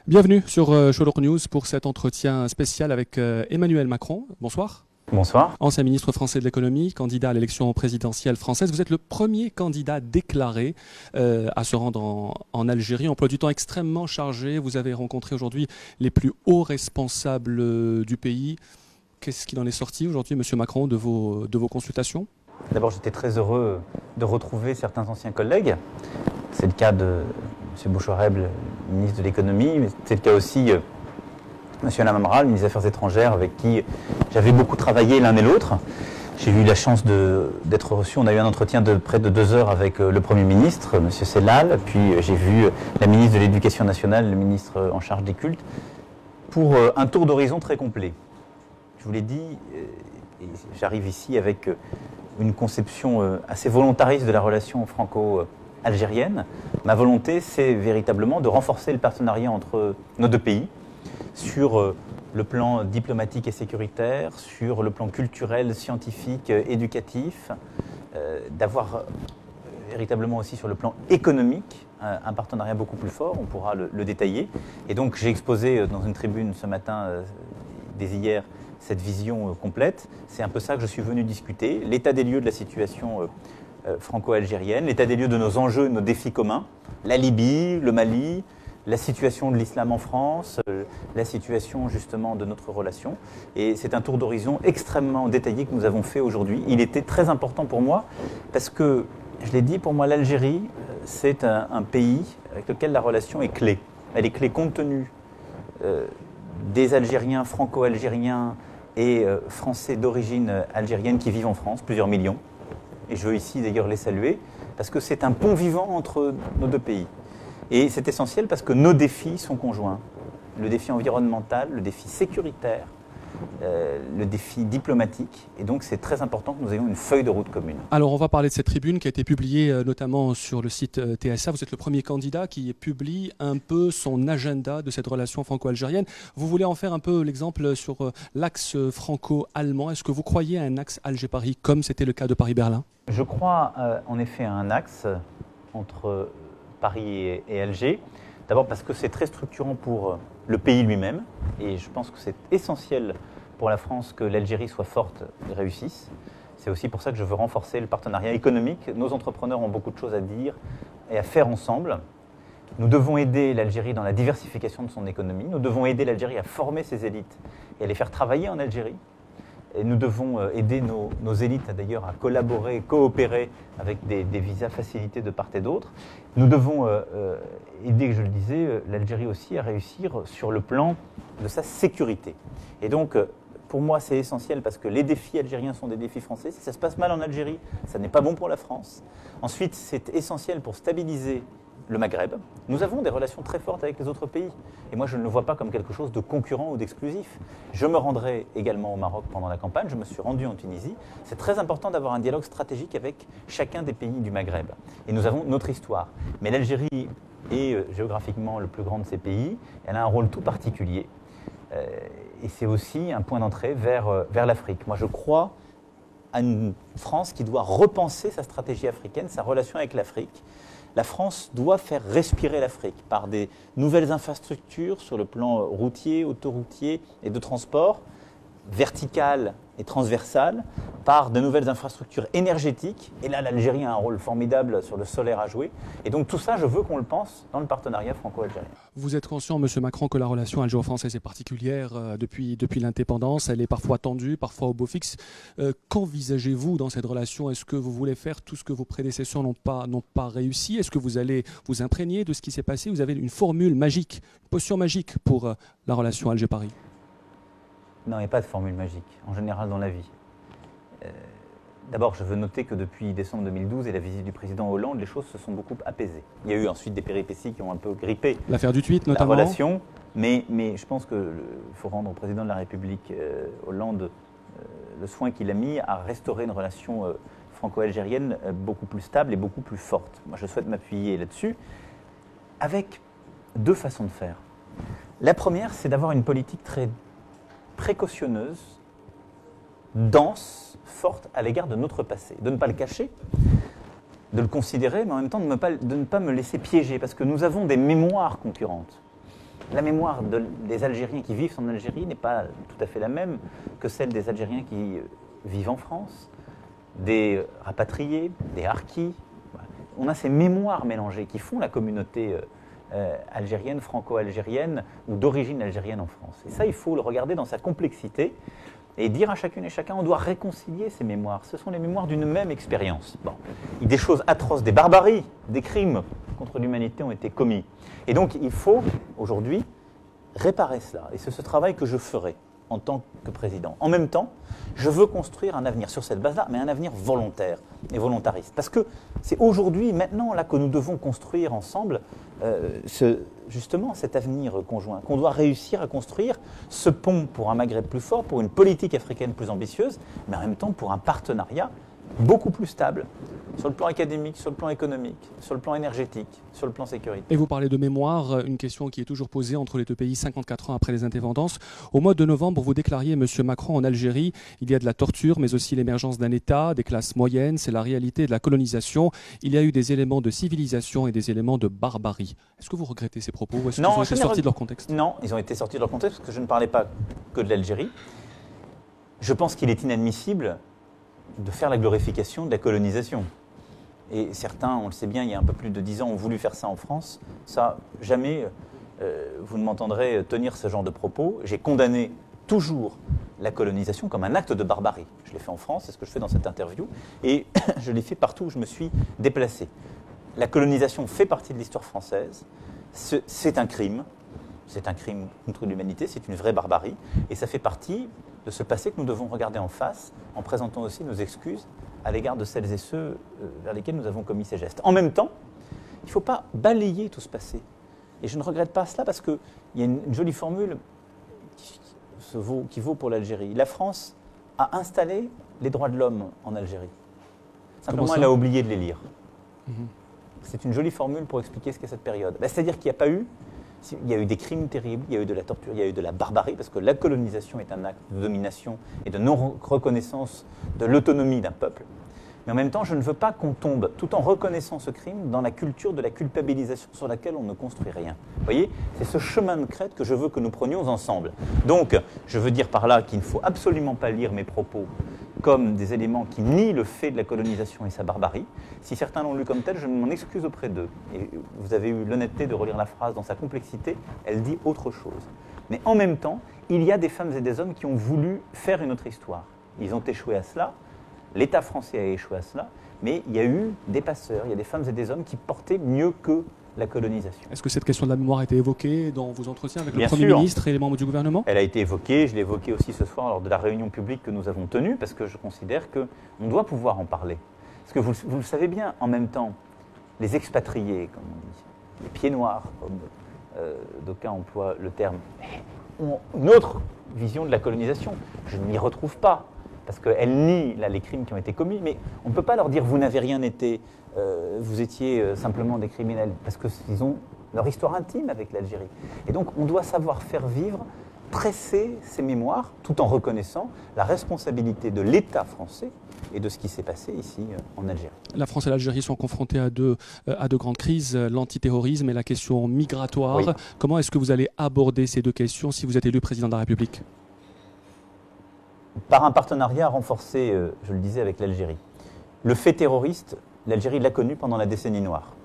Bienvenue sur Sherlock News pour cet entretien spécial avec Emmanuel Macron. Bonsoir. Bonsoir. Ancien ministre français de l'économie, candidat à l'élection présidentielle française. Vous êtes le premier candidat déclaré à se rendre en Algérie. Emploi du temps extrêmement chargé. Vous avez rencontré aujourd'hui les plus hauts responsables du pays. Qu'est-ce qu'il en est sorti aujourd'hui, Monsieur Macron, de vos consultations? D'abord, j'étais très heureux de retrouver certains anciens collègues. C'est le cas de M. Bouchareb, ministre de l'économie, mais c'est le cas aussi M. Lamamra, le ministre des Affaires étrangères, avec qui j'avais beaucoup travaillé l'un et l'autre. J'ai eu la chance d'être reçu. On a eu un entretien de près de 2 heures avec le Premier ministre, M. Sellal, puis j'ai vu la ministre de l'Éducation nationale, le ministre en charge des cultes, pour un tour d'horizon très complet. Je vous l'ai dit, j'arrive ici avec une conception assez volontariste de la relation franco-algérienne. Ma volonté, c'est véritablement de renforcer le partenariat entre nos deux pays sur le plan diplomatique et sécuritaire, sur le plan culturel, scientifique, éducatif, d'avoir véritablement aussi sur le plan économique un partenariat beaucoup plus fort, on pourra le détailler. Et donc j'ai exposé dans une tribune ce matin, dès hier, cette vision complète. C'est un peu ça que je suis venu discuter, l'état des lieux de la situation franco-algérienne, l'état des lieux de nos enjeux, de nos défis communs, la Libye, le Mali, la situation de l'islam en France, la situation justement de notre relation. Et c'est un tour d'horizon extrêmement détaillé que nous avons fait aujourd'hui. Il était très important pour moi parce que, je l'ai dit, pour moi l'Algérie, c'est un pays avec lequel la relation est clé. Elle est clé compte tenu des Algériens, franco-algériens et Français d'origine algérienne qui vivent en France, plusieurs millions. Et je veux ici d'ailleurs les saluer, parce que c'est un pont vivant entre nos deux pays. Et c'est essentiel parce que nos défis sont conjoints. Le défi environnemental, le défi sécuritaire, le défi diplomatique. Et donc c'est très important que nous ayons une feuille de route commune. Alors on va parler de cette tribune qui a été publiée notamment sur le site TSA. Vous êtes le premier candidat qui publie un peu son agenda de cette relation franco-algérienne. Vous voulez en faire un peu l'exemple sur l'axe franco-allemand. Est-ce que vous croyez à un axe Alger-Paris comme c'était le cas de Paris-Berlin? Je crois en effet à un axe entre Paris et Alger. D'abord parce que c'est très structurant pour le pays lui-même. Et je pense que c'est essentiel pour la France que l'Algérie soit forte et réussisse. C'est aussi pour ça que je veux renforcer le partenariat économique. Nos entrepreneurs ont beaucoup de choses à dire et à faire ensemble. Nous devons aider l'Algérie dans la diversification de son économie. Nous devons aider l'Algérie à former ses élites et à les faire travailler en Algérie. Et nous devons aider nos élites d'ailleurs à collaborer, coopérer avec des visas facilités de part et d'autre. Nous devons aider, je le disais, l'Algérie aussi à réussir sur le plan de sa sécurité. Et donc, pour moi, c'est essentiel parce que les défis algériens sont des défis français. Si ça se passe mal en Algérie, ça n'est pas bon pour la France. Ensuite, c'est essentiel pour stabiliser le Maghreb. Nous avons des relations très fortes avec les autres pays. Et moi, je ne le vois pas comme quelque chose de concurrent ou d'exclusif. Je me rendrai également au Maroc pendant la campagne. Je me suis rendu en Tunisie. C'est très important d'avoir un dialogue stratégique avec chacun des pays du Maghreb. Et nous avons notre histoire. Mais l'Algérie est géographiquement le plus grand de ces pays. Elle a un rôle tout particulier. Et c'est aussi un point d'entrée vers l'Afrique. Moi, je crois à une France qui doit repenser sa stratégie africaine, sa relation avec l'Afrique. La France doit faire respirer l'Afrique par des nouvelles infrastructures sur le plan routier, autoroutier et de transport, verticales et transversales, par de nouvelles infrastructures énergétiques. Et là, l'Algérie a un rôle formidable sur le solaire à jouer. Et donc tout ça, je veux qu'on le pense dans le partenariat franco-algérien. Vous êtes conscient, M. Macron, que la relation algéro-française est particulière depuis l'indépendance. Elle est parfois tendue, parfois au beau fixe. Qu'envisagez-vous dans cette relation? Est-ce que vous voulez faire tout ce que vos prédécesseurs n'ont pas réussi? Est-ce que vous allez vous imprégner de ce qui s'est passé? Vous avez une formule magique, une potion magique pour la relation Alger-Paris? Non, il n'y a pas de formule magique, en général dans la vie. D'abord, je veux noter que depuis décembre 2012 et la visite du président Hollande, les choses se sont beaucoup apaisées. Il y a eu ensuite des péripéties qui ont un peu grippé l'affaire du tweet, notamment. La relation, mais je pense qu'il faut rendre au président de la République Hollande le soin qu'il a mis à restaurer une relation franco-algérienne beaucoup plus stable et beaucoup plus forte. Moi, je souhaite m'appuyer là-dessus avec 2 façons de faire. La première, c'est d'avoir une politique très précautionneuse, dense, forte à l'égard de notre passé, de ne pas le cacher, de le considérer, mais en même temps de ne pas me laisser piéger, parce que nous avons des mémoires concurrentes. la mémoire des Algériens qui vivent en Algérie n'est pas tout à fait la même que celle des Algériens qui vivent en France, des rapatriés, des harkis. On a ces mémoires mélangées qui font la communauté algérienne, franco-algérienne ou d'origine algérienne en France. Et ça, il faut le regarder dans sa complexité et dire à chacune et chacun, on doit réconcilier ces mémoires. Ce sont les mémoires d'une même expérience. Bon. Des choses atroces, des barbaries, des crimes contre l'humanité ont été commis. Et donc, il faut aujourd'hui réparer cela. Et c'est ce travail que je ferai en tant que président. En même temps, je veux construire un avenir sur cette base-là, mais un avenir volontaire et volontariste. Parce que c'est aujourd'hui, maintenant, là, que nous devons construire ensemble justement cet avenir conjoint, qu'on doit réussir à construire, ce pont pour un Maghreb plus fort, pour une politique africaine plus ambitieuse, mais en même temps pour un partenariat beaucoup plus stable, sur le plan académique, sur le plan économique, sur le plan énergétique, sur le plan sécurité. Et vous parlez de mémoire, une question qui est toujours posée entre les deux pays 54 ans après les indépendances. Au mois de novembre, vous déclariez, M. Macron, en Algérie, il y a de la torture, mais aussi l'émergence d'un État, des classes moyennes, c'est la réalité de la colonisation. Il y a eu des éléments de civilisation et des éléments de barbarie. Est-ce que vous regrettez ces propos ou est-ce qu'ils ont été sortis de leur contexte? Non, ils ont été sortis de leur contexte parce que je ne parlais pas que de l'Algérie. Je pense qu'il est inadmissible de faire la glorification de la colonisation. Et certains, on le sait bien, il y a un peu plus de 10 ans, ont voulu faire ça en France. Ça, jamais vous ne m'entendrez tenir ce genre de propos. J'ai condamné toujours la colonisation comme un acte de barbarie. Je l'ai fait en France, c'est ce que je fais dans cette interview, et je l'ai fait partout où je me suis déplacé. La colonisation fait partie de l'histoire française, c'est un crime contre l'humanité, c'est une vraie barbarie, et ça fait partie de ce passé que nous devons regarder en face, en présentant aussi nos excuses à l'égard de celles et ceux vers lesquels nous avons commis ces gestes. En même temps, il ne faut pas balayer tout ce passé. Et je ne regrette pas cela parce qu'il y a une jolie formule qui vaut pour l'Algérie. La France a installé les droits de l'homme en Algérie. Simplement, elle a oublié de les lire. C'est une jolie formule pour expliquer ce qu'est cette période. C'est-à-dire qu'il n'y a pas eu... Il y a eu des crimes terribles, il y a eu de la torture, il y a eu de la barbarie, parce que la colonisation est un acte de domination et de non-reconnaissance de l'autonomie d'un peuple. Mais en même temps, je ne veux pas qu'on tombe, tout en reconnaissant ce crime, dans la culture de la culpabilisation sur laquelle on ne construit rien. Vous voyez, c'est ce chemin de crête que je veux que nous prenions ensemble. Donc, je veux dire par là qu'il ne faut absolument pas lire mes propos comme des éléments qui nient le fait de la colonisation et sa barbarie. Si certains l'ont lu comme tel, je m'en excuse auprès d'eux. Et vous avez eu l'honnêteté de relire la phrase dans sa complexité, elle dit autre chose. Mais en même temps, il y a des femmes et des hommes qui ont voulu faire une autre histoire. Ils ont échoué à cela, l'État français a échoué à cela, mais il y a eu des passeurs, il y a des femmes et des hommes qui portaient mieux que la colonisation. Est-ce que cette question de la mémoire a été évoquée dans vos entretiens avec le Bien Premier sûr. ministre et les membres du gouvernement? Elle a été évoquée, je l'ai évoquée aussi ce soir lors de la réunion publique que nous avons tenue, parce que je considère qu'on doit pouvoir en parler. Parce que vous le savez bien, en même temps, les expatriés, comme on dit, les pieds noirs, comme d'aucuns emploient le terme, ont une autre vision de la colonisation. Je ne m'y retrouve pas, parce qu'elle nie là, les crimes qui ont été commis, mais on ne peut pas leur dire « vous n'avez rien été ». Vous étiez simplement des criminels, parce qu'ils ont leur histoire intime avec l'Algérie. Et donc, on doit savoir faire vivre, tresser ces mémoires, tout en reconnaissant la responsabilité de l'État français et de ce qui s'est passé ici en Algérie. La France et l'Algérie sont confrontées à deux grandes crises, l'antiterrorisme et la question migratoire. Oui. Comment est-ce que vous allez aborder ces deux questions si vous êtes élu président de la République? Par un partenariat renforcé, je le disais, avec l'Algérie. Le fait terroriste, l'Algérie l'a connu pendant la décennie noire.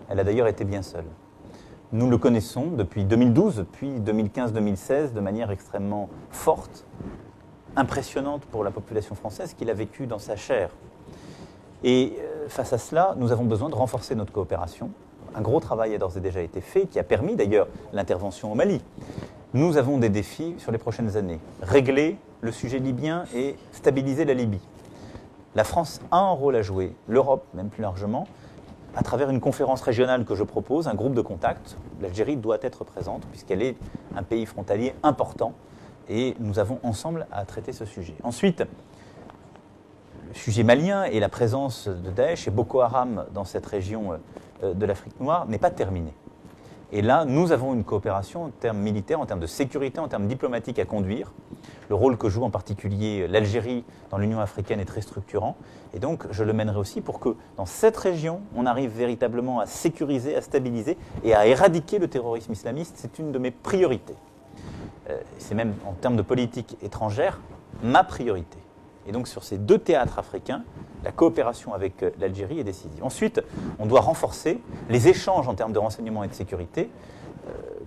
Elle a d'ailleurs été bien seule. Nous le connaissons depuis 2012, puis 2015-2016, de manière extrêmement forte, impressionnante pour la population française, qu'il a vécu dans sa chair. Et face à cela, nous avons besoin de renforcer notre coopération. Un gros travail a d'ores et déjà été fait, qui a permis d'ailleurs l'intervention au Mali. Nous avons des défis sur les prochaines années. Régler le sujet libyen et stabiliser la Libye. La France a un rôle à jouer, l'Europe même plus largement, à travers une conférence régionale que je propose, un groupe de contact. L'Algérie doit être présente puisqu'elle est un pays frontalier important et nous avons ensemble à traiter ce sujet. Ensuite, le sujet malien et la présence de Daesh et Boko Haram dans cette région de l'Afrique noire n'est pas terminé. Et là, nous avons une coopération en termes militaires, en termes de sécurité, en termes diplomatiques à conduire. Le rôle que joue en particulier l'Algérie dans l'Union africaine est très structurant. Et donc, je le mènerai aussi pour que dans cette région, on arrive véritablement à sécuriser, à stabiliser et à éradiquer le terrorisme islamiste. C'est une de mes priorités. C'est même, en termes de politique étrangère, ma priorité. Et donc, sur ces deux théâtres africains, la coopération avec l'Algérie est décisive. Ensuite, on doit renforcer les échanges en termes de renseignement et de sécurité,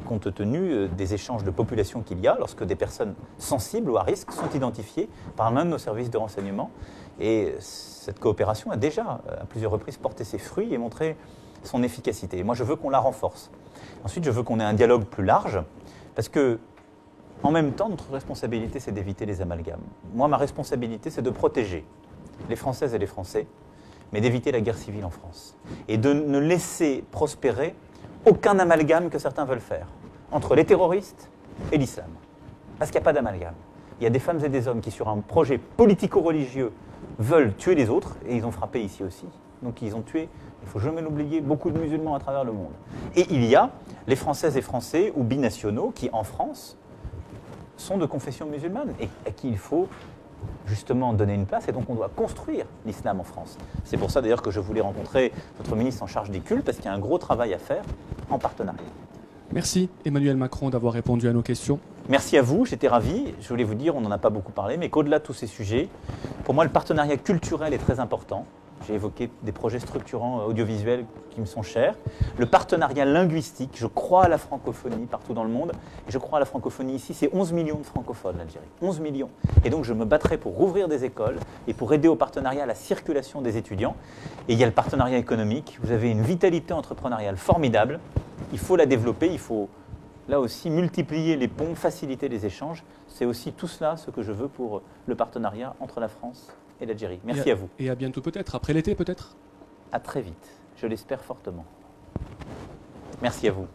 compte tenu des échanges de population qu'il y a lorsque des personnes sensibles ou à risque sont identifiées par l'un de nos services de renseignement. Et cette coopération a déjà, à plusieurs reprises, porté ses fruits et montré son efficacité. Et moi, je veux qu'on la renforce. Ensuite, je veux qu'on ait un dialogue plus large, parce que, en même temps, notre responsabilité, c'est d'éviter les amalgames. Moi, ma responsabilité, c'est de protéger les Françaises et les Français, mais d'éviter la guerre civile en France. Et de ne laisser prospérer aucun amalgame que certains veulent faire entre les terroristes et l'islam. Parce qu'il n'y a pas d'amalgame. Il y a des femmes et des hommes qui, sur un projet politico-religieux, veulent tuer les autres, et ils ont frappé ici aussi. Donc ils ont tué, il ne faut jamais l'oublier, beaucoup de musulmans à travers le monde. Et il y a les Françaises et Français, ou binationaux, qui en France sont de confession musulmane, et à qui il faut justement donner une place, et donc on doit construire l'islam en France. C'est pour ça d'ailleurs que je voulais rencontrer votre ministre en charge des cultes, parce qu'il y a un gros travail à faire en partenariat. Merci Emmanuel Macron d'avoir répondu à nos questions. Merci à vous, j'étais ravi. Je voulais vous dire, on n'en a pas beaucoup parlé, mais qu'au-delà de tous ces sujets, pour moi le partenariat culturel est très important. J'ai évoqué des projets structurants audiovisuels qui me sont chers. Le partenariat linguistique, je crois à la francophonie partout dans le monde. Et je crois à la francophonie ici, c'est 11 millions de francophones l'Algérie. 11 millions. Et donc je me battrai pour rouvrir des écoles et pour aider au partenariat à la circulation des étudiants. Et il y a le partenariat économique. Vous avez une vitalité entrepreneuriale formidable. Il faut la développer, il faut là aussi multiplier les ponts, faciliter les échanges. C'est aussi tout cela ce que je veux pour le partenariat entre la France et l'Algérie. Merci à vous. Et à bientôt peut-être, après l'été peut-être. À très vite, je l'espère fortement. Merci à vous.